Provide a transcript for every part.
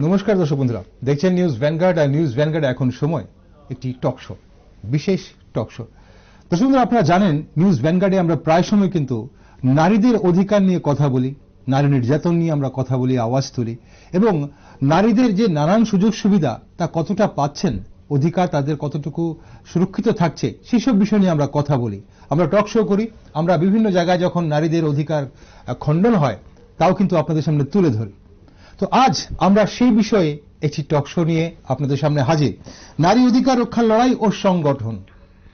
নমস্কার দর্শক বন্ধুরা, দেখছেন নিউজ ভ্যানগার্ড। আর নিউজ ভ্যানগার্ড এখন সময় একটি টক শো, বিশেষ টক শো। দর্শক বন্ধুরা, আপনারা জানেন নিউজ ভ্যানগার্ডে আমরা প্রায় সময় কিন্তু নারীদের অধিকার নিয়ে কথা বলি, নারী নির্যাতন নিয়ে আমরা কথা বলি, আওয়াজ তুলি, এবং নারীদের যে নানান সুযোগ সুবিধা তা কতটা পাচ্ছেন, অধিকার তাদের কতটুকু সুরক্ষিত থাকছে, সেসব বিষয় নিয়ে আমরা কথা বলি, আমরা টক শো করি। আমরা বিভিন্ন জায়গায় যখন নারীদের অধিকার খণ্ডন হয় তাও কিন্তু আপনাদের সামনে তুলে ধরি। তো আজ আমরা সেই বিষয়ে একটি টক শো নিয়ে আপনাদের সামনে হাজির, নারী অধিকার রক্ষার লড়াই ও সংগঠন।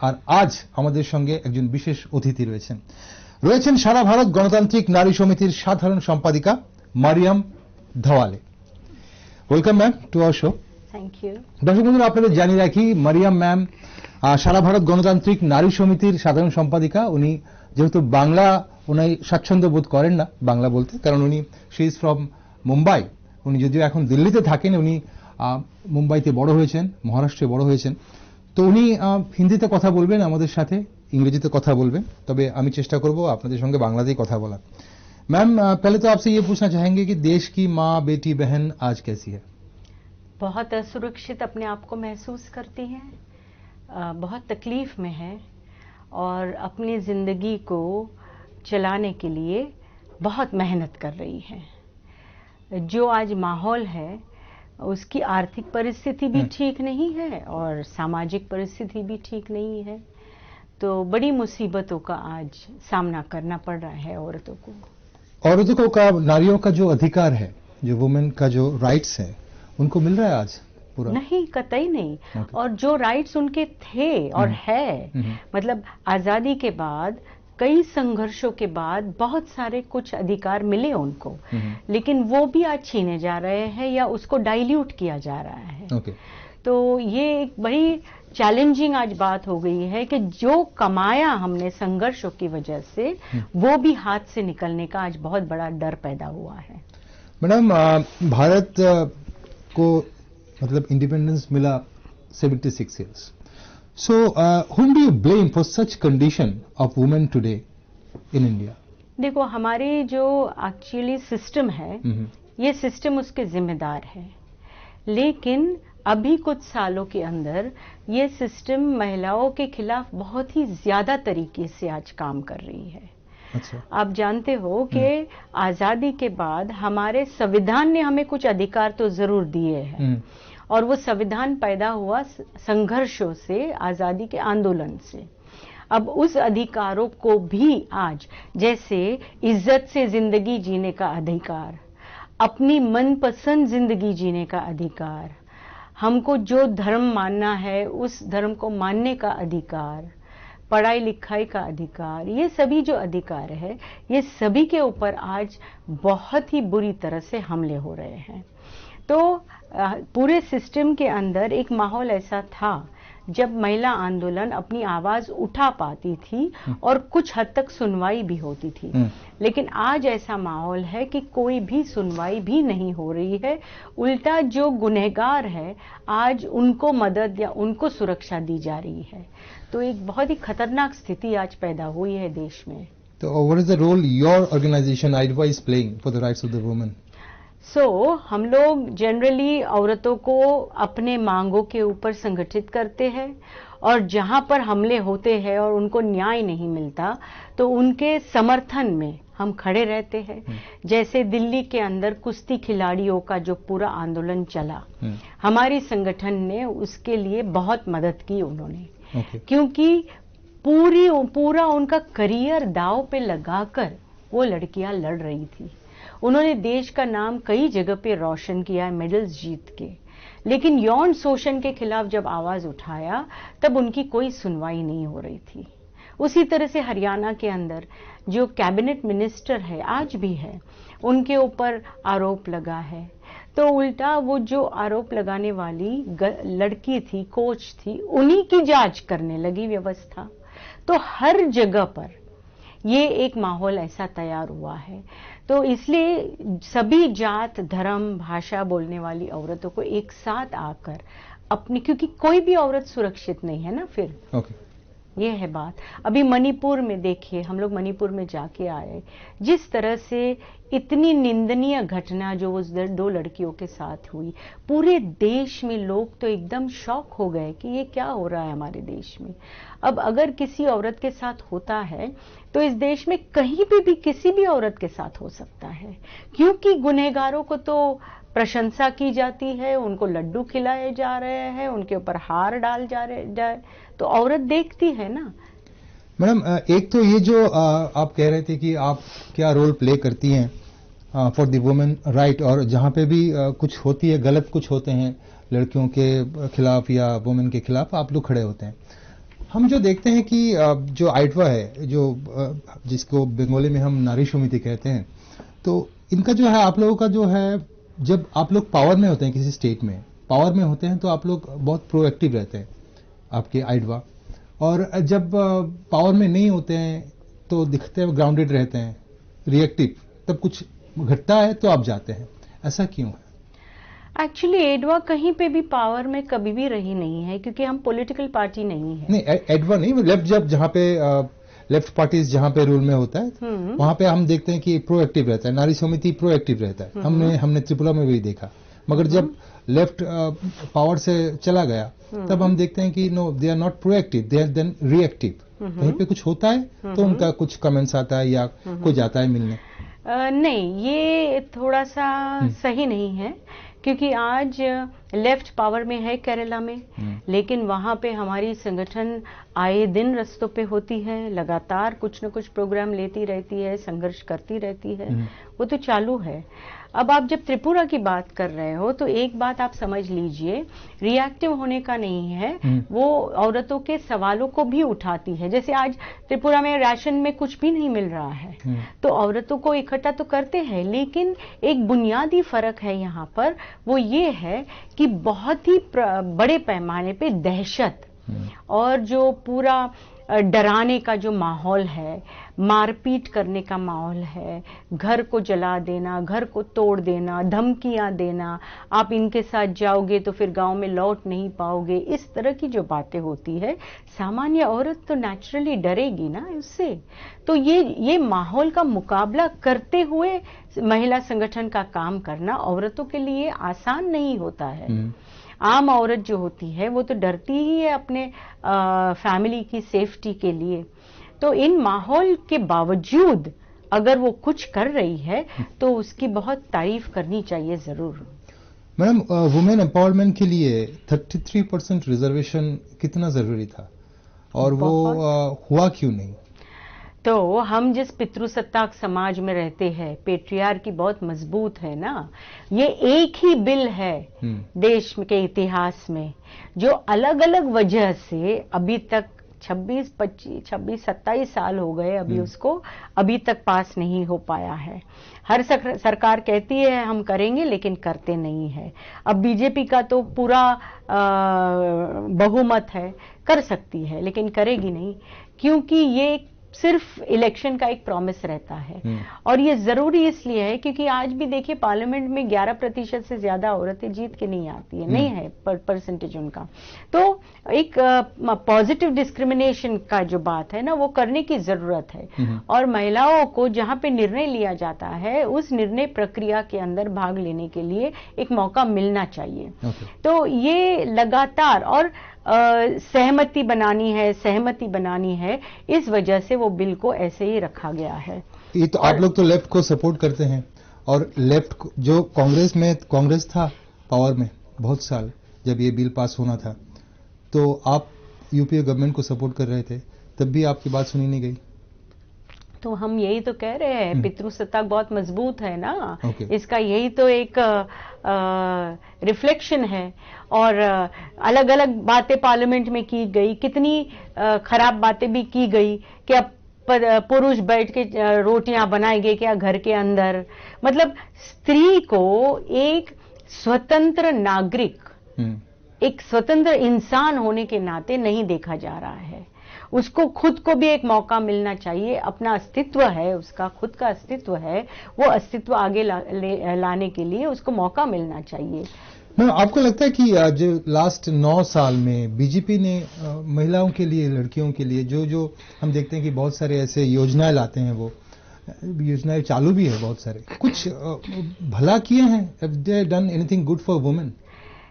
আর আজ আমাদের সঙ্গে একজন বিশেষ অতিথি রয়েছেন সারা ভারত গণতান্ত্রিক নারী সমিতির সাধারণ সম্পাদিকা Mariam Dhawale. Welcome ma'am to our show. Thank you. দর্শক বন্ধুরা, আপনাদের জানিয়ে রাখি, মারিয়াম ম্যাম সারা ভারত গণতান্ত্রিক নারী সমিতির সাধারণ সম্পাদিকা। উনি যেহেতু বাংলা, উনি স্বাচ্ছন্দ্য বোধ করেন না বাংলা বলতে, কারণ উনি শি ইজ ফ্রম মুম্বাই। উনি যদিও এখন দিল্লিতে থাকেন, উনি মুম্বাইতে বড় হয়েছেন, মহারাষ্ট্রে বড় হয়েছেন। তো উনি হিন্দিতে কথা বলবেন আমাদের সাথে, इंग्रेजी কথা বলবেন, তবে আমি চেষ্টা করব আপনাদের সঙ্গে বাংলাতেই কথা বলার। मैम, पहले तो आपसे ये पूछना चाहेंगे कि देश की माँ, बेटी, बहन आज कैसी है? बहुत असुरक्षित अपने आप को महसूस करती हैं, बहुत तकलीफ में है और अपनी जिंदगी को चलाने के लिए बहुत मेहनत कर रही है। जो आज माहौल है उसकी आर्थिक परिस्थिति भी ठीक नहीं है और सामाजिक परिस्थिति भी ठीक नहीं है, तो बड़ी मुसीबतों का आज सामना करना पड़ रहा है औरतों को। औरतों का, नारियों का जो अधिकार है, जो वुमेन का जो राइट्स है, उनको मिल रहा है आज पूरा? नहीं, कतई नहीं। Okay. और जो राइट्स उनके थे और है, मतलब आजादी के बाद कई संघर्षों के बाद बहुत सारे कुछ अधिकार मिले उनको, लेकिन वो भी आज छीने जा रहे हैं या उसको डाइल्यूट किया जा रहा है। Okay. तो ये एक बड़ी चैलेंजिंग आज बात हो गई है कि जो कमाया हमने संघर्षों की वजह से वो भी हाथ से निकलने का आज बहुत बड़ा डर पैदा हुआ है। मैडम, भारत को मतलब इंडिपेंडेंस मिला 76 years. So, whom do you blame for such condition of women today in India? देखो, हमारी जो एक्चुअली सिस्टम है, ये सिस्टम उसके जिम्मेदार है, लेकिन अभी कुछ सालों के अंदर ये सिस्टम महिलाओं के खिलाफ बहुत ही ज्यादा तरीके से आज काम कर रही है। अच्छा। आप जानते हो कि आजादी के बाद हमारे संविधान ने हमें कुछ अधिकार तो जरूर दिए हैं, और वो संविधान पैदा हुआ संघर्षों से, आजादी के आंदोलन से। अब उस अधिकारों को भी आज, जैसे इज्जत से जिंदगी जीने का अधिकार, अपनी मनपसंद जिंदगी जीने का अधिकार, हमको जो धर्म मानना है उस धर्म को मानने का अधिकार, पढ़ाई लिखाई का अधिकार, ये सभी जो अधिकार है, ये सभी के ऊपर आज बहुत ही बुरी तरह से हमले हो रहे हैं। तो पूरे सिस्टम के अंदर एक माहौल ऐसा था जब महिला आंदोलन अपनी आवाज उठा पाती थी और कुछ हद तक सुनवाई भी होती थी, लेकिन आज ऐसा माहौल है कि कोई भी सुनवाई भी नहीं हो रही है। उल्टा जो गुनहगार है आज उनको मदद या उनको सुरक्षा दी जा रही है। तो एक बहुत ही खतरनाक स्थिति आज पैदा हुई है देश में। तो what is the role your organization IDWA is playing for the rights of the women? हम लोग जनरली औरतों को अपने मांगों के ऊपर संगठित करते हैं, और जहां पर हमले होते हैं और उनको न्याय नहीं मिलता तो उनके समर्थन में हम खड़े रहते हैं। जैसे दिल्ली के अंदर कुश्ती खिलाड़ियों का जो पूरा आंदोलन चला, हमारी संगठन ने उसके लिए बहुत मदद की उन्होंने। क्योंकि पूरा उनका करियर दांव पे लगाकर वो लड़कियां लड़ रही थी। उन्होंने देश का नाम कई जगह पे रोशन किया है, मेडल्स जीत के, लेकिन यौन शोषण के खिलाफ जब आवाज उठाया तब उनकी कोई सुनवाई नहीं हो रही थी। उसी तरह से हरियाणा के अंदर जो कैबिनेट मिनिस्टर है, आज भी है, उनके ऊपर आरोप लगा है। तो उल्टा वो जो आरोप लगाने वाली लड़की थी, कोच थी, उन्हीं की जांच करने लगी व्यवस्था। तो हर जगह पर ये एक माहौल ऐसा तैयार हुआ है। तो इसलिए सभी जात, धर्म, भाषा बोलने वाली औरतों को एक साथ आकर अपनी, क्योंकि कोई भी औरत सुरक्षित नहीं है ना फिर। ओके। ये है बात। अभी मणिपुर में देखिए, हम लोग मणिपुर में जाके आए, जिस तरह से इतनी निंदनीय घटना जो उस 2 लड़कियों के साथ हुई, पूरे देश में लोग तो एकदम शॉक हो गए कि ये क्या हो रहा है हमारे देश में। अब अगर किसी औरत के साथ होता है तो इस देश में कहीं पे भी किसी भी औरत के साथ हो सकता है, क्योंकि गुनहगारों को तो प्रशंसा की जाती है, उनको लड्डू खिलाए जा रहे हैं, उनके ऊपर हार डाल जाए, तो औरत देखती है ना। मैडम, एक तो ये जो आप कह रहे थे कि आप क्या रोल प्ले करती हैं फॉर द वुमेन राइट, और जहां पे भी कुछ होती है, गलत कुछ होते हैं लड़कियों के खिलाफ या वुमेन के खिलाफ, आप लोग खड़े होते हैं। हम जो देखते हैं कि जो आइटवा है, जो जिसको बंगाली में हम नारी समिति कहते हैं, तो इनका जो है, आप लोगों का जो है, जब आप लोग पावर में होते हैं, किसी स्टेट में पावर में होते हैं, तो आप लोग बहुत प्रोएक्टिव रहते हैं, आपके आइटवा, और जब पावर में नहीं होते हैं तो दिखते हैं ग्राउंडेड रहते हैं, रिएक्टिव, तब कुछ घटता है तो आप जाते हैं, ऐसा क्यों है? एक्चुअली एडवा कहीं पे भी पावर में कभी भी रही नहीं है, क्योंकि हम पॉलिटिकल पार्टी नहीं है। नहीं, एडवा नहीं, लेफ्ट, जब जहां पे लेफ्ट पार्टीज जहां पे रूल में होता है, वहां पे हम देखते हैं कि प्रोएक्टिव रहता है, नारी समिति प्रोएक्टिव रहता है। हमने त्रिपुरा में भी देखा। मगर जब लेफ्ट पावर से चला गया, तब हम देखते हैं कि no, they are not proactive, they are then reactive. कहीं पे कुछ होता है तो उनका कुछ कमेंट्स आता है या कोई जाता है मिलने। नहीं, ये थोड़ा सा सही नहीं है, क्योंकि आज लेफ्ट पावर में है केरला में, लेकिन वहां पे हमारी संगठन आए दिन रस्तों पे होती है, लगातार कुछ न कुछ प्रोग्राम लेती रहती है, संघर्ष करती रहती है, वो तो चालू है। अब आप जब त्रिपुरा की बात कर रहे हो तो एक बात आप समझ लीजिए, रिएक्टिव होने का नहीं है, वो औरतों के सवालों को भी उठाती है। जैसे आज त्रिपुरा में राशन में कुछ भी नहीं मिल रहा है, तो औरतों को इकट्ठा तो करते हैं, लेकिन एक बुनियादी फर्क है यहाँ पर, वो ये है कि बहुत ही बड़े पैमाने पे दहशत और जो पूरा डराने का जो माहौल है, मारपीट करने का माहौल है, घर को जला देना, घर को तोड़ देना, धमकियां देना, आप इनके साथ जाओगे तो फिर गांव में लौट नहीं पाओगे, इस तरह की जो बातें होती है, सामान्य औरत तो नेचुरली डरेगी ना उससे। तो ये माहौल का मुकाबला करते हुए महिला संगठन का काम करना औरतों के लिए आसान नहीं होता है। आम औरत जो होती है वो तो डरती ही है अपने फैमिली की सेफ्टी के लिए। तो इन माहौल के बावजूद अगर वो कुछ कर रही है तो उसकी बहुत तारीफ करनी चाहिए जरूर। मैडम, वुमेन एम्पावरमेंट के लिए 33% रिजर्वेशन कितना जरूरी था, और वो हुआ क्यों नहीं? तो हम जिस पितृसत्ताक समाज में रहते हैं, पेट्रियार्की बहुत मजबूत है ना, ये एक ही बिल है देश के इतिहास में जो अलग अलग वजह से अभी तक 26-27 साल हो गए, अभी उसको अभी तक पास नहीं हो पाया है। हर सरकार कहती है हम करेंगे, लेकिन करते नहीं है। अब बीजेपी का तो पूरा बहुमत है, कर सकती है लेकिन करेगी नहीं, क्योंकि ये सिर्फ इलेक्शन का एक प्रॉमिस रहता है। और ये जरूरी इसलिए है क्योंकि आज भी देखिए पार्लियामेंट में 11% से ज्यादा औरतें जीत के नहीं आती है, नहीं है परसेंटेज उनका। तो एक पॉजिटिव डिस्क्रिमिनेशन का जो बात है ना, वो करने की जरूरत है। और महिलाओं को जहां पे निर्णय लिया जाता है, उस निर्णय प्रक्रिया के अंदर भाग लेने के लिए एक मौका मिलना चाहिए। तो ये लगातार और सहमति बनानी है, इस वजह से वो बिल को ऐसे ही रखा गया है। ये तो आप लोग तो लेफ्ट को सपोर्ट करते हैं, और लेफ्ट जो कांग्रेस था पावर में बहुत साल, जब ये बिल पास होना था तो आप यूपीए गवर्नमेंट को सपोर्ट कर रहे थे, तब भी आपकी बात सुनी नहीं गई। तो हम यही तो कह रहे हैं, पितृसत्ताक बहुत मजबूत है ना, इसका यही तो एक रिफ्लेक्शन है। और अलग अलग बातें पार्लियामेंट में की गई, कितनी खराब बातें भी की गई कि अब पुरुष बैठ के रोटियां बनाएंगे क्या घर के अंदर। मतलब स्त्री को एक स्वतंत्र नागरिक, एक स्वतंत्र इंसान होने के नाते नहीं देखा जा रहा है। उसको खुद को भी एक मौका मिलना चाहिए। अपना अस्तित्व है, उसका खुद का अस्तित्व है, वो अस्तित्व आगे लाने के लिए उसको मौका मिलना चाहिए। मैम, आपको लगता है कि जो लास्ट 9 साल में बीजेपी ने महिलाओं के लिए, लड़कियों के लिए जो जो हम देखते हैं कि बहुत सारे ऐसे योजनाएं लाते हैं, वो योजनाएं चालू भी है बहुत सारे, कुछ भला किए हैं? Have they done anything good for women?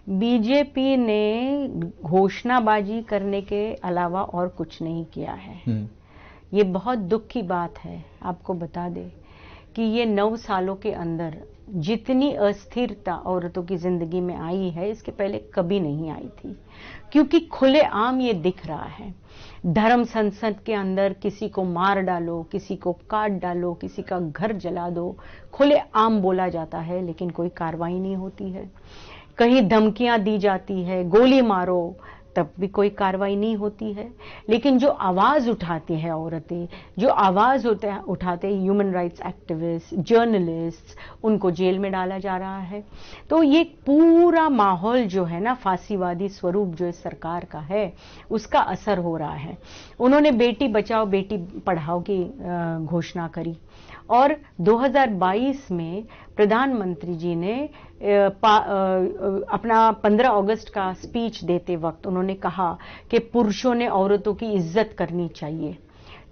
BJP ने घोषणाबाजी करने के अलावा और कुछ नहीं किया है। ये बहुत दुख की बात है। आपको बता दें कि ये 9 सालों के अंदर जितनी अस्थिरता औरतों की जिंदगी में आई है, इसके पहले कभी नहीं आई थी, क्योंकि खुलेआम ये दिख रहा है। धर्म संसद के अंदर किसी को मार डालो, किसी को काट डालो, किसी का घर जला दो, खुलेआम बोला जाता है, लेकिन कोई कार्रवाई नहीं होती है। कहीं धमकियां दी जाती है, गोली मारो, तब भी कोई कार्रवाई नहीं होती है। लेकिन जो आवाज उठाती है औरतें, जो आवाज उठाते ह्यूमन राइट्स एक्टिविस्ट, जर्नलिस्ट, उनको जेल में डाला जा रहा है। तो ये पूरा माहौल जो है ना, फांसीवादी स्वरूप जो इस सरकार का है, उसका असर हो रहा है। उन्होंने बेटी बचाओ बेटी पढ़ाओ की घोषणा करी, और 2022 में प्रधानमंत्री जी ने अपना 15 अगस्त का स्पीच देते वक्त उन्होंने कहा कि पुरुषों ने औरतों की इज्जत करनी चाहिए।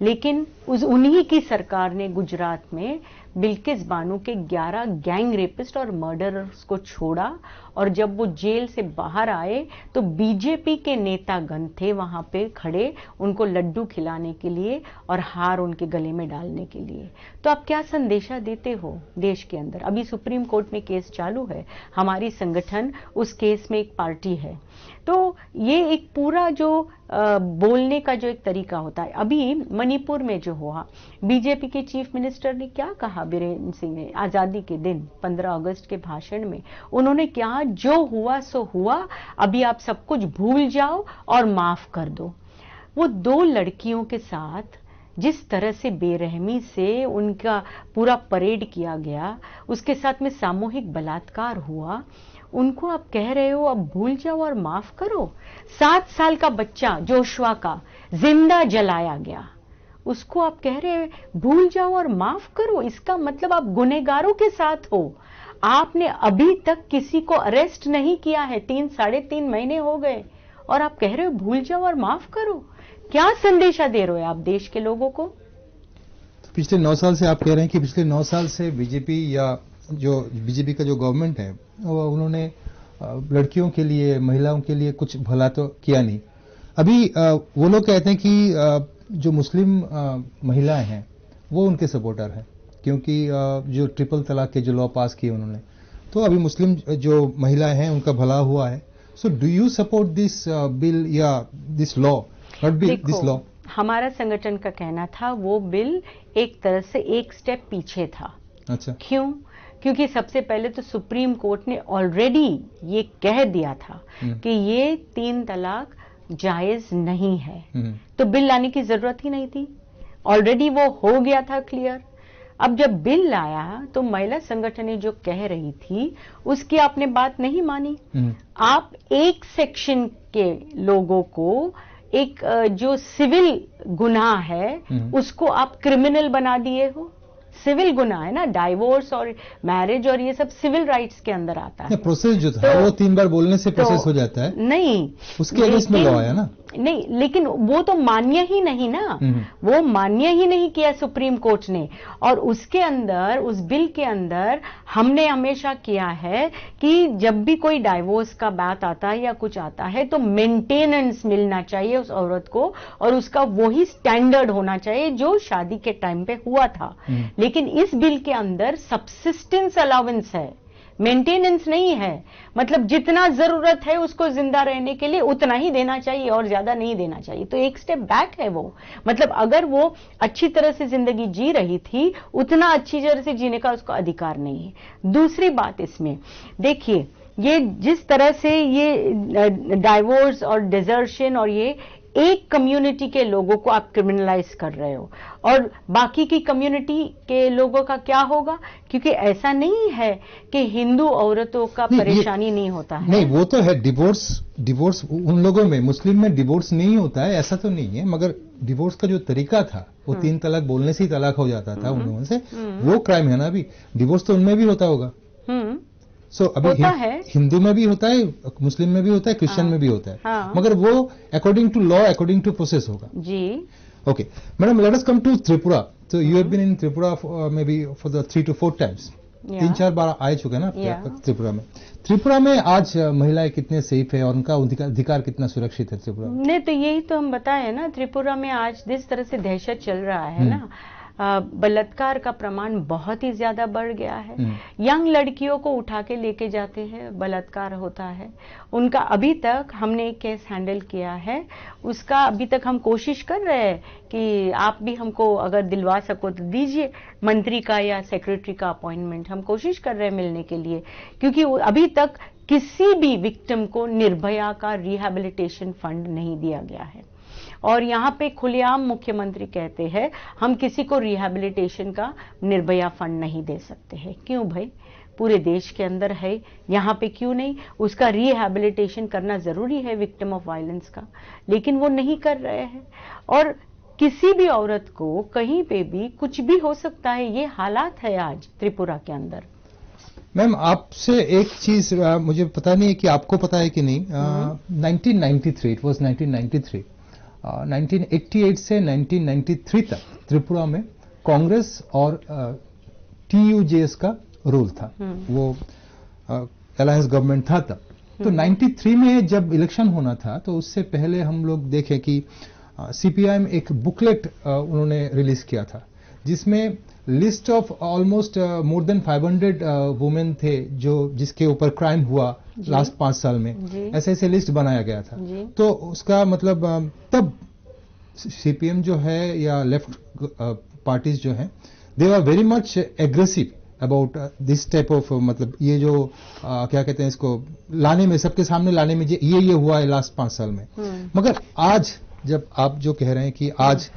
लेकिन उन्हीं की सरकार ने गुजरात में बिल्किस बानो के 11 गैंग रेपिस्ट और मर्डरर्स को छोड़ा, और जब वो जेल से बाहर आए तो बीजेपी के नेतागण थे वहां पे खड़े, उनको लड्डू खिलाने के लिए और हार उनके गले में डालने के लिए। तो आप क्या संदेशा देते हो देश के अंदर? अभी सुप्रीम कोर्ट में केस चालू है, हमारी संगठन उस केस में एक पार्टी है। तो ये एक पूरा जो बोलने का जो एक तरीका होता है। अभी मणिपुर में जो हुआ, बीजेपी के चीफ मिनिस्टर ने क्या कहा, बीरेन सिंह ने आजादी के दिन 15 अगस्त के भाषण में उन्होंने क्या, जो हुआ सो हुआ, अभी आप सब कुछ भूल जाओ और माफ कर दो। वो 2 लड़कियों के साथ जिस तरह से बेरहमी से उनका पूरा परेड किया गया, उसके साथ में सामूहिक बलात्कार हुआ, उनको आप कह रहे हो अब भूल जाओ और माफ करो। 7 साल का बच्चा जोशुआ का जिंदा जलाया गया, उसको आप कह रहे हो भूल जाओ और माफ करो। इसका मतलब आप गुनहगारों के साथ हो। आपने अभी तक किसी को अरेस्ट नहीं किया है, 3-3.5 महीने हो गए, और आप कह रहे हो भूल जाओ और माफ करो। क्या संदेशा दे रहे हो आप देश के लोगों को? तो पिछले 9 साल से आप कह रहे हैं कि पिछले 9 साल से बीजेपी या जो बीजेपी का जो गवर्नमेंट है, उन्होंने लड़कियों के लिए, महिलाओं के लिए कुछ भला तो किया नहीं। अभी वो लोग कहते हैं कि जो मुस्लिम महिलाएं हैं वो उनके सपोर्टर हैं, क्योंकि जो ट्रिपल तलाक के जो लॉ पास किए उन्होंने, तो अभी मुस्लिम जो महिलाएं हैं उनका भला हुआ है। So do you support this bill या this law, not bill, this law? हमारा संगठन का कहना था वो बिल एक तरह से एक स्टेप पीछे था। अच्छा, क्यों? क्योंकि सबसे पहले तो सुप्रीम कोर्ट ने ऑलरेडी ये कह दिया था कि ये 3 तलाक जायज नहीं है, तो बिल लाने की जरूरत ही नहीं थी, ऑलरेडी वो हो गया था क्लियर। अब जब बिल लाया तो महिला संगठनें जो कह रही थी उसकी आपने बात नहीं मानी। आप एक सेक्शन के लोगों को, एक जो सिविल गुनाह है उसको आप क्रिमिनल बना दिए हो। सिविल गुनाह है ना, डाइवोर्स और मैरिज और ये सब सिविल राइट्स के अंदर आता है। प्रोसेस जो था वो 3 बार बोलने से प्रोसेस हो जाता है। नहीं, उसके अगेंस्ट में लॉ है ना? नहीं, लेकिन वो तो मान्य ही नहीं ना, वो मान्य ही नहीं किया सुप्रीम कोर्ट ने। और उसके अंदर, उस बिल के अंदर हमने हमेशा किया है कि जब भी कोई डाइवोर्स का बात आता है या कुछ आता है तो मेंटेनेंस मिलना चाहिए उस औरत को, और उसका वही स्टैंडर्ड होना चाहिए जो शादी के टाइम पे हुआ था। लेकिन इस बिल के अंदर सब्सिस्टेंस अलाउंस है, मेंटेनेंस नहीं है। मतलब जितना जरूरत है उसको जिंदा रहने के लिए उतना ही देना चाहिए और ज्यादा नहीं देना चाहिए। तो एक स्टेप बैक है वो। मतलब अगर वो अच्छी तरह से जिंदगी जी रही थी, उतना अच्छी तरह से जीने का उसको अधिकार नहीं है। दूसरी बात इसमें देखिए, ये जिस तरह से ये डाइवोर्स और डिजर्शन और ये एक कम्युनिटी के लोगों को आप क्रिमिनलाइज कर रहे हो, और बाकी की कम्युनिटी के लोगों का क्या होगा? क्योंकि ऐसा नहीं है कि हिंदू औरतों का परेशानी नहीं होता है। नहीं, वो तो है, डिवोर्स उन लोगों में, मुस्लिम में डिवोर्स नहीं होता है, ऐसा तो नहीं है, मगर डिवोर्स का जो तरीका था वो 3 तलाक बोलने से ही तलाक हो जाता था उन लोगों से, वो क्राइम है ना। अभी डिवोर्स तो उनमें भी होता होगा। सो अभी होता है, हिंदू में भी होता है, मुस्लिम में भी होता है, क्रिश्चियन में भी होता है, हाँ। मगर वो according to law, according to process होगा जी। Okay madam, let us come to Tripura. तो you have been in Tripura maybe for the 3 to 4 times, 3-4 बार आ चुके हैं ना त्रिपुरा में। त्रिपुरा में आज महिलाएं कितने सेफ है और उनका अधिकार कितना सुरक्षित है त्रिपुरा में? नहीं, तो यही तो हम बताए ना, त्रिपुरा में आज जिस तरह से दहशत चल रहा है ना, बलात्कार का प्रमाण बहुत ही ज्यादा बढ़ गया है। यंग लड़कियों को उठा के लेके जाते हैं, बलात्कार होता है उनका। अभी तक हमने एक केस हैंडल किया है, उसका अभी तक हम कोशिश कर रहे हैं कि आप भी हमको अगर दिलवा सको तो दीजिए मंत्री का या सेक्रेटरी का अपॉइंटमेंट। हम कोशिश कर रहे हैं मिलने के लिए, क्योंकि अभी तक किसी भी विक्टिम को निर्भया का रिहैबिलिटेशन फंड नहीं दिया गया है। और यहाँ पे खुलेआम मुख्यमंत्री कहते हैं हम किसी को रिहैबिलिटेशन का निर्भया फंड नहीं दे सकते हैं। क्यों भाई? पूरे देश के अंदर है, यहाँ पे क्यों नहीं? उसका रिहैबिलिटेशन करना जरूरी है विक्टिम ऑफ वायलेंस का, लेकिन वो नहीं कर रहे हैं। और किसी भी औरत को कहीं पे भी कुछ भी हो सकता है, ये हालात है आज त्रिपुरा के अंदर। मैम, आपसे एक चीज मुझे पता नहीं है कि आपको पता है कि नहीं, 1993, इट वॉज 1993, 1988 से 1993 तक त्रिपुरा में कांग्रेस और TUJS का रूल था, वो अलायंस गवर्नमेंट था तब। तो 93 में जब इलेक्शन होना था, तो उससे पहले हम लोग देखें कि CPI में एक बुकलेट उन्होंने रिलीज किया था, जिसमें list of almost more than 500 women थे जिसके ऊपर क्राइम हुआ लास्ट 5 साल में। ऐसे ऐसे लिस्ट बनाया गया था। तो उसका मतलब तब CPM जो है या लेफ्ट पार्टीज जो हैं, they are very much aggressive about this type of, मतलब ये जो क्या कहते हैं इसको लाने में, सबके सामने लाने में, ये हुआ है लास्ट 5 साल में। मगर आज जब आप जो कह रहे हैं कि आज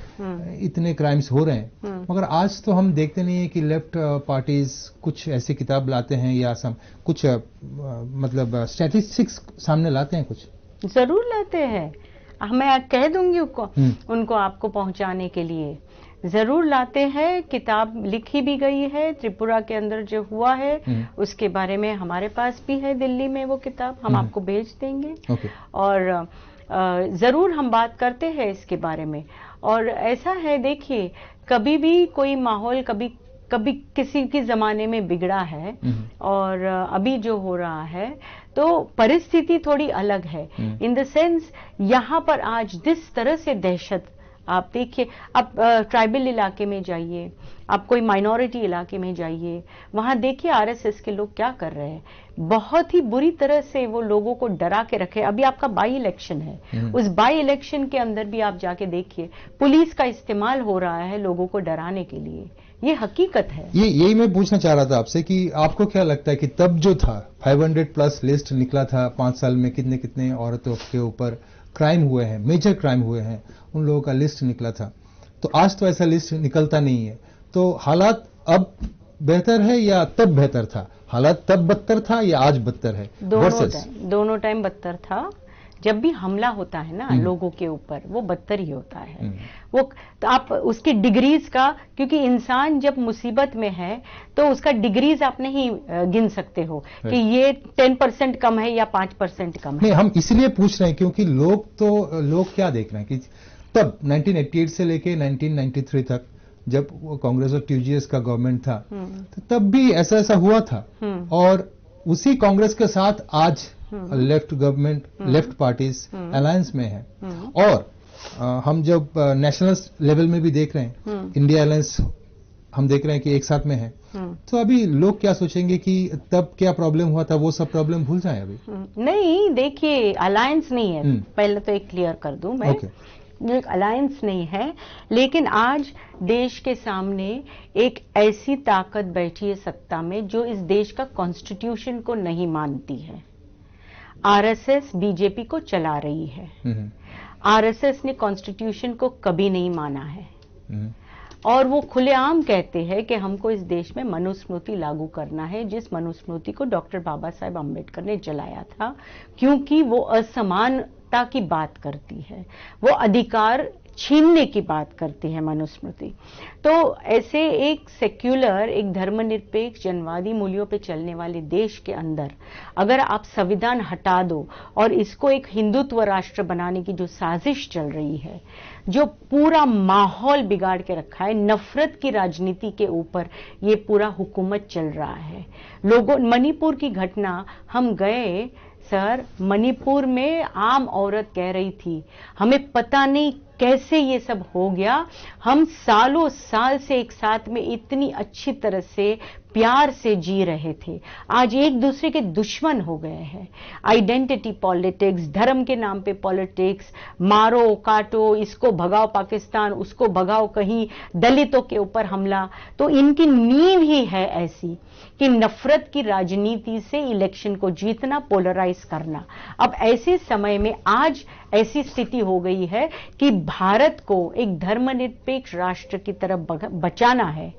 इतने क्राइम्स हो रहे हैं, मगर आज तो हम देखते नहीं है कि लेफ्ट पार्टीज कुछ ऐसी किताब लाते हैं या कुछ मतलब स्टैटिस्टिक्स सामने लाते हैं। कुछ जरूर लाते हैं, मैं कह दूंगी उनको आपको पहुंचाने के लिए जरूर लाते हैं। किताब लिखी भी गई है, त्रिपुरा के अंदर जो हुआ है उसके बारे में हमारे पास भी है दिल्ली में वो किताब, हम आपको भेज देंगे। और जरूर हम बात करते हैं इसके बारे में। और ऐसा है, देखिए, कभी भी कोई माहौल कभी किसी के जमाने में बिगड़ा है और अभी जो हो रहा है, तो परिस्थिति थोड़ी अलग है। इन द सेंस यहाँ पर आज जिस तरह से दहशत, आप देखिए, आप ट्राइबल इलाके में जाइए, आप कोई माइनॉरिटी इलाके में जाइए, वहां देखिए RSS के लोग क्या कर रहे हैं। बहुत ही बुरी तरह से वो लोगों को डरा के रखे। अभी आपका बाई इलेक्शन है, उस बाई इलेक्शन के अंदर भी आप जाके देखिए, पुलिस का इस्तेमाल हो रहा है लोगों को डराने के लिए। ये हकीकत है। यही मैं पूछना चाह रहा था आपसे कि आपको क्या लगता है कि तब जो था 500+ लिस्ट निकला था 5 साल में, कितने कितने औरतों के ऊपर क्राइम हुए हैं, मेजर क्राइम हुए हैं, उन लोगों का लिस्ट निकला था। तो आज तो ऐसा लिस्ट निकलता नहीं है। तो हालात अब बेहतर है या तब बेहतर था? हालात तब बदतर था या आज बदतर है? दोनों टाइम बदतर था। जब भी हमला होता है ना लोगों के ऊपर, वो बदतर ही होता है। वो तो आप उसकी डिग्रीज का, क्योंकि इंसान जब मुसीबत में है तो उसका डिग्रीज आप नहीं गिन सकते हो कि ये 10% कम है या 5% कम है। नहीं, हम इसलिए पूछ रहे हैं क्योंकि लोग क्या देख रहे हैं कि तब 1988 से लेके 1993 तक जब कांग्रेस और TUJS का गवर्नमेंट था, तो तब भी ऐसा हुआ था। और उसी कांग्रेस के साथ आज left government, left parties alliance में है। और हम जब नेशनल लेवल में भी देख रहे हैं, इंडिया अलायंस हम देख रहे हैं कि एक साथ में है। तो अभी लोग क्या सोचेंगे कि तब क्या प्रॉब्लम हुआ था, वो सब प्रॉब्लम भूल जाए अभी? नहीं, देखिए, अलायंस नहीं है, पहले तो एक क्लियर कर दूं मैं। एक अलायंस नहीं है, लेकिन आज देश के सामने एक ऐसी ताकत बैठी है सत्ता में जो इस देश का कॉन्स्टिट्यूशन को नहीं मानती है। RSS BJP को चला रही है आरएसएस ने कॉन्स्टिट्यूशन को कभी नहीं माना है हम्म, और वो खुलेआम कहते हैं कि हमको इस देश में मनुस्मृति लागू करना है, जिस मनुस्मृति को डॉक्टर बाबा साहेब अम्बेडकर ने जलाया था, क्योंकि वो असमानता की बात करती है, वो अधिकार छीनने की बात करती है मनुस्मृति। तो ऐसे एक सेक्युलर, एक धर्मनिरपेक्ष जनवादी मूल्यों पे चलने वाले देश के अंदर अगर आप संविधान हटा दो और इसको एक हिंदुत्व राष्ट्र बनाने की जो साजिश चल रही है, जो पूरा माहौल बिगाड़ के रखा है, नफरत की राजनीति के ऊपर ये पूरा हुकूमत चल रहा है। लोगों, मणिपुर की घटना, हम गए सर, मणिपुर में आम औरत कह रही थी हमें पता नहीं कैसे ये सब हो गया, हम सालों साल से एक साथ में इतनी अच्छी तरह से प्यार से जी रहे थे, आज एक दूसरे के दुश्मन हो गए हैं। आइडेंटिटी पॉलिटिक्स, धर्म के नाम पे पॉलिटिक्स, मारो काटो, इसको भगाओ पाकिस्तान, उसको भगाओ कहीं, दलितों के ऊपर हमला। तो इनकी नींव ही है ऐसी कि नफरत की राजनीति से इलेक्शन को जीतना, पोलराइज करना। अब ऐसे समय में आज ऐसी स्थिति हो गई है कि भारत को एक धर्मनिरपेक्ष राष्ट्र की तरफ बचाना है,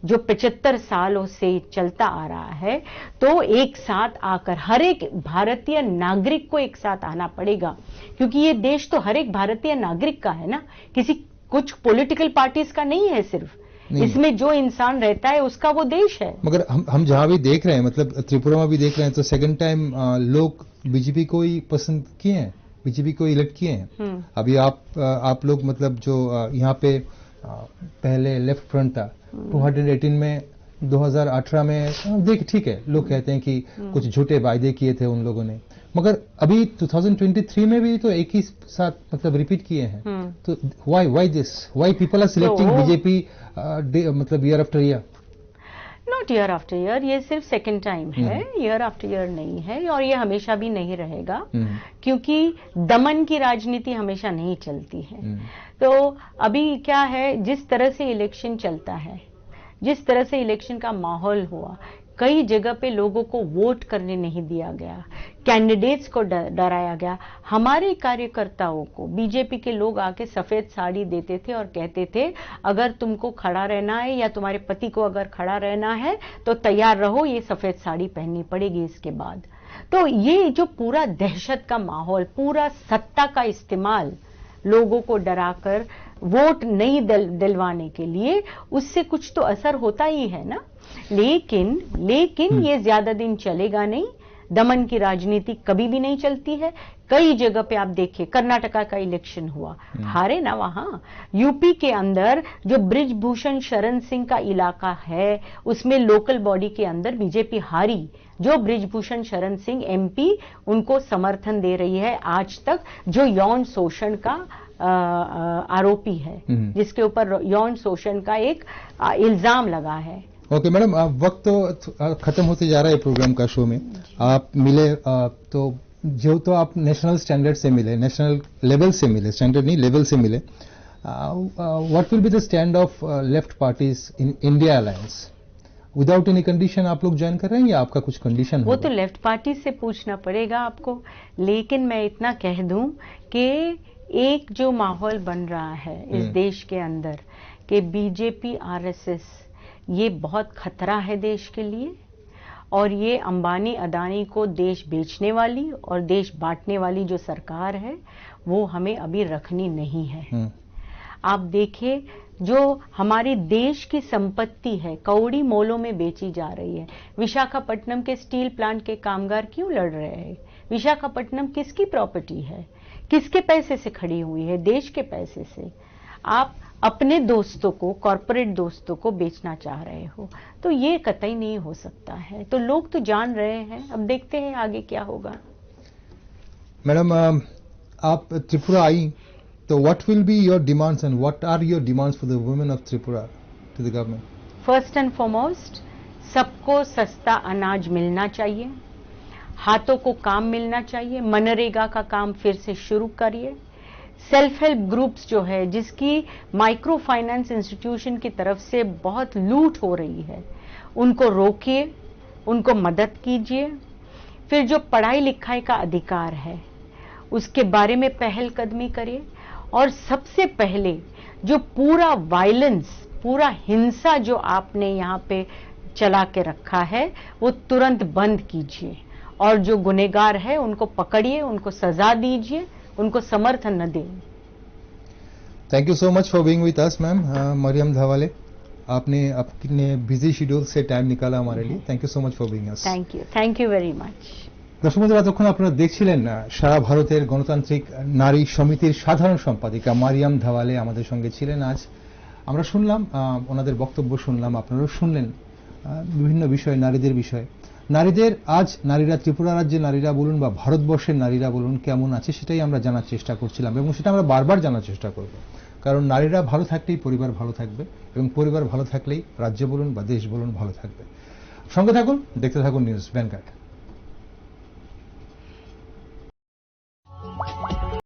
जो 75 सालों से चलता आ रहा है। तो एक साथ आकर हर एक भारतीय नागरिक को एक साथ आना पड़ेगा, क्योंकि ये देश तो हर एक भारतीय नागरिक का है ना, किसी कुछ पॉलिटिकल पार्टीज का नहीं है सिर्फ, इसमें जो इंसान रहता है उसका वो देश है। मगर हम जहां भी देख रहे हैं, मतलब त्रिपुरा में भी देख रहे हैं, तो सेकंड टाइम लोग बीजेपी को ही पसंद किए हैं, बीजेपी को इलेक्ट किए हैं। अभी आप लोग मतलब जो यहाँ पे पहले लेफ्ट फ्रंट था 218 में, 2018 में देख, ठीक है, लोग कहते हैं कि कुछ झूठे वायदे किए थे उन लोगों ने, मगर अभी 2023 में भी तो एक ही साथ मतलब रिपीट किए हैं। तो why this, why people are selecting BJP मतलब year after year? Not year after year, ये सिर्फ सेकंड टाइम है, ईयर आफ्टर ईयर नहीं है, और ये हमेशा भी नहीं रहेगा, क्योंकि दमन की राजनीति हमेशा नहीं चलती है। तो अभी क्या है, जिस तरह से इलेक्शन चलता है, जिस तरह से इलेक्शन का माहौल हुआ, कई जगह पे लोगों को वोट करने नहीं दिया गया, कैंडिडेट्स को डराया गया। हमारे कार्यकर्ताओं को बीजेपी के लोग आके सफेद साड़ी देते थे और कहते थे अगर तुमको खड़ा रहना है या तुम्हारे पति को अगर खड़ा रहना है तो तैयार रहो, ये सफेद साड़ी पहननी पड़ेगी इसके बाद। तो ये जो पूरा दहशत का माहौल, पूरा सत्ता का इस्तेमाल लोगों को डराकर वोट नहीं दिलवाने के लिए, उससे कुछ तो असर होता ही है ना। लेकिन ये ज्यादा दिन चलेगा नहीं, दमन की राजनीति कभी भी नहीं चलती है। कई जगह पे आप देखिए, कर्नाटका का इलेक्शन हुआ, हारे ना वहां। यूपी के अंदर जो ब्रिजभूषण शरण सिंह का इलाका है, उसमें लोकल बॉडी के अंदर बीजेपी हारी। जो ब्रिजभूषण शरण सिंह एमपी, उनको समर्थन दे रही है आज तक, जो यौन शोषण का आरोपी है, जिसके ऊपर यौन शोषण का एक इल्जाम लगा है। ओके मैडम, वक्त तो खत्म होते जा रहा है प्रोग्राम का, शो में आप मिले तो जो तो आप नेशनल स्टैंडर्ड से मिले, नेशनल लेवल से मिले, स्टैंडर्ड नहीं लेवल से मिले। What will be the stand of left parties in India alliance? Without any condition आप लोग ज्वाइन कर रहे हैं या आपका कुछ कंडीशन? वो तो लेफ्ट पार्टी से पूछना पड़ेगा आपको, लेकिन मैं इतना कह दूं कि एक जो माहौल बन रहा है इस देश के अंदर कि बीजेपी आरएसएस, ये बहुत खतरा है देश के लिए, और ये अंबानी अदानी को देश बेचने वाली और देश बांटने वाली जो सरकार है, वो हमें अभी रखनी नहीं है। आप देखिए, जो हमारे देश की संपत्ति है कौड़ी मोलों में बेची जा रही है। विशाखापट्टनम के स्टील प्लांट के कामगार क्यों लड़ रहे हैं? विशाखापट्टनम किसकी प्रॉपर्टी है? किसके पैसे से खड़ी हुई है? देश के पैसे से। आप अपने दोस्तों को, कॉरपोरेट दोस्तों को बेचना चाह रहे हो, तो ये कतई नहीं हो सकता है। तो लोग तो जान रहे हैं, अब देखते हैं आगे क्या होगा। मैडम, आप त्रिपुरा आई, तो what will be your demands and what are your demands for the women of Tripura to the government? First and foremost, सबको सस्ता अनाज मिलना चाहिए, हाथों को काम मिलना चाहिए, मनरेगा का काम फिर से शुरू करिए। सेल्फ हेल्प ग्रुप्स जो है, जिसकी माइक्रो फाइनेंस इंस्टीट्यूशन की तरफ से बहुत लूट हो रही है, उनको रोकिए, उनको मदद कीजिए। फिर जो पढ़ाई लिखाई का अधिकार है, उसके बारे में पहलकदमी करिए और सबसे पहले जो पूरा वायलेंस, पूरा हिंसा जो आपने यहाँ पे चला के रखा है वो तुरंत बंद कीजिए और जो गुनहगार है उनको पकड़िए, उनको सजा दीजिए, उनको समर्थन न दें। Thank you so much for being with us ma'am. Mariam Dhawale, आपने अपने बिजी शेड्यूल से टाइम निकाला हमारे लिए। Thank you so much for being us. Thank you very much. দর্শক বন্ধুরা, এতক্ষণ আপনারা দেখছিলেন সারা ভারতের গণতান্ত্রিক নারী সমিতির সাধারণ সম্পাদিকা মারিয়াম ধাওয়ালে আমাদের সঙ্গে ছিলেন আজ। আমরা শুনলাম ওনাদের বক্তব্য শুনলাম, আপনারাও শুনলেন বিভিন্ন বিষয়, নারীদের বিষয়ে। নারীদের আজ নারীরা, ত্রিপুরা রাজ্যের নারীরা বলুন বা ভারতবর্ষের নারীরা বলুন কেমন আছে সেটাই আমরা জানার চেষ্টা করছিলাম এবং সেটা আমরা বারবার জানার চেষ্টা করব। কারণ নারীরা ভালো থাকলেই পরিবার ভালো থাকবে এবং পরিবার ভালো থাকলেই রাজ্য বলুন বা দেশ বলুন ভালো থাকবে। সঙ্গে থাকুন, দেখতে থাকুন নিউজ ভ্যানগার্ড।